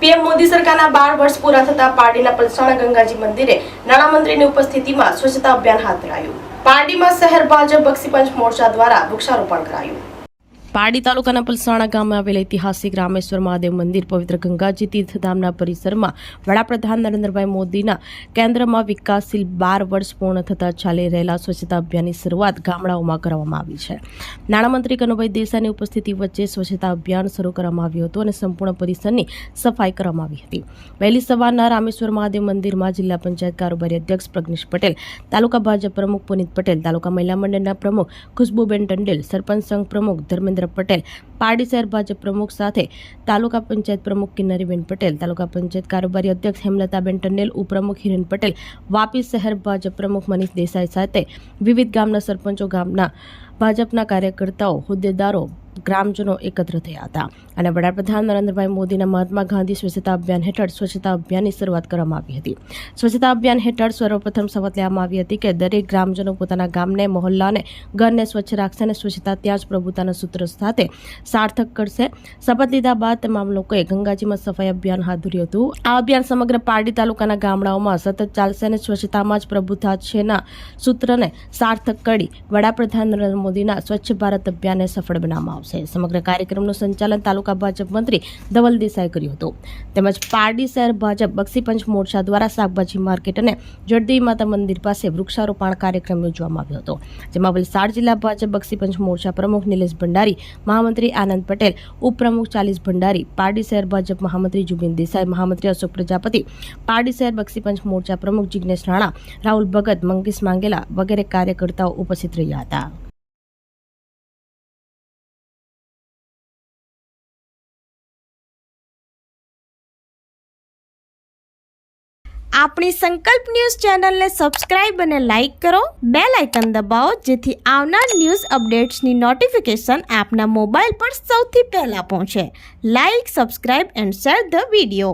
PM Modi સરકારના 12 વર્ષ પૂરા થતા પારડીના પલસાણા ગંગાજી મંદિરે નાણામંત્રીની ઉપસ્થિતિમાં સ્વચ્છતા અભિયાન હાથ ધરાયું। પારડીમાં શહેર ભાજપ બક્ષી પંચ મોરચા દ્વારા વૃક્ષારોપણ કરાયું। પારડી તાલુકાના પલસાણા ગામે આવેલ ઐતિહાસિક રામેશ્વર મહાદેવ મંદિર પવિત્ર ગંગાજી તીર્થધામના પરિસરમાં વડાપ્રધાન નરેન્દ્રભાઈ મોદીના કેન્દ્રમાં વિકાસશીલ 12 વર્ષ પૂર્ણ થતા ચાલી રહેલા સ્વચ્છતા અભિયાનની શરૂઆત ગામડાઓમાં કરવામાં આવી છે। નાણામંત્રી કનુભાઈ દેસાઈની ઉપસ્થિતિ વચ્ચે સ્વચ્છતા અભિયાન શરૂ કરવામાં આવ્યું હતું અને સંપૂર્ણ પરિસરની સફાઈ કરવામાં આવી હતી। વહેલી સવારના રામેશ્વર મહાદેવ મંદિરમાં જિલ્લા પંચાયત કારોબારી અધ્યક્ષ પ્રજ્ઞેશ પટેલ, તાલુકા ભાજપ પ્રમુખ પુનિત પટેલ, તાલુકા મહિલા મંડળના પ્રમુખ ખુશ્બુબેન ટંડેલ, સરપંચ સંઘ પ્રમુખ ધર્મેન્દ્ર પટેલ, પારડી શહેર ભાજપ પ્રમુખ સાથે તાલુકા પંચાયત પ્રમુખ કિન્નરીબેન પટેલ, તાલુકા પંચાયત કારોબારી અધ્યક્ષ હેમલતાબેન ટંડેલ, ઉપપ્રમુખ હિરેન પટેલ, વાપી શહેર ભાજપ પ્રમુખ મનીષ દેસાઈ સાથે વિવિધ ગામના સરપંચો, ગામના ભાજપના કાર્યકર્તાઓ, હોદ્દેદારો, ગ્રામજનો એકત્ર થયા હતા અને વડાપ્રધાન નરેન્દ્રભાઈ મોદીના મહાત્મા ગાંધી સ્વચ્છતા અભિયાન હેઠળ સ્વચ્છતા અભિયાનની શરૂઆત કરવામાં આવી હતી। સ્વચ્છતા અભિયાન હેઠળ સર્વપ્રથમ શપથ લેવામાં આવી હતી કે દરેક ગ્રામજનો પોતાના ગામને, મહોલ્લાને, ઘરને સ્વચ્છ રાખશે અને સ્વચ્છતા ત્યાં જ પ્રભુતાના સૂત્ર સાથે સાર્થક કરશે। શપથ લીધા બાદ તમામ લોકોએ ગંગાજીમાં સફાઈ અભિયાન હાથ ધર્યું હતું। આ અભિયાન સમગ્ર પારડી તાલુકાના ગામડાઓમાં સતત ચાલશે અને સ્વચ્છતામાં જ પ્રભુતા છેના સૂત્રને સાર્થક કરી વડાપ્રધાન નરેન્દ્ર મોદીના સ્વચ્છ ભારત અભિયાનને સફળ બનાવવામાં આવશે। સમગ્ર કાર્યક્રમનું સંચાલન તાલુકા ભાજપ મંત્રી ધવલ દેસાઈ કર્યું હતું। તેમજ પારડી શહેર ભાજપ બક્ષી પંચ મોરચા દ્વારા શાકભાજી માર્કેટ અને જળદેવી માતા મંદિર પાસે વૃક્ષારોપણ કાર્યક્રમ યોજવામાં આવ્યો હતો, જેમાં વલસાડ જિલ્લા ભાજપ બક્ષી પંચ મોરચા પ્રમુખ નિલેશ ભંડારી, મહામંત્રી આનંદ પટેલ, ઉપપ્રમુખ ચાલીસ ભંડારી, પારડી શહેર ભાજપ મહામંત્રી જુબિન દેસાઈ, મહામંત્રી અશોક પ્રજાપતિ, પારડી શહેર બક્ષી પંચ મોરચા પ્રમુખ જિગ્નેશ રાણા, રાહુલ ભગત, મંગેશ માંગેલા વગેરે કાર્યકર્તાઓ ઉપસ્થિત રહ્યા હતા। આપણી સંકલ્પ ન્યૂઝ ચેનલને સબસ્ક્રાઇબ અને લાઇક કરો, બેલ આઇકન દબાવો જેથી આવનાર ન્યૂઝ અપડેટ્સની નોટિફિકેશન આપના મોબાઈલ પર સૌથી પહેલા પહોંચે। Like, subscribe and share the video.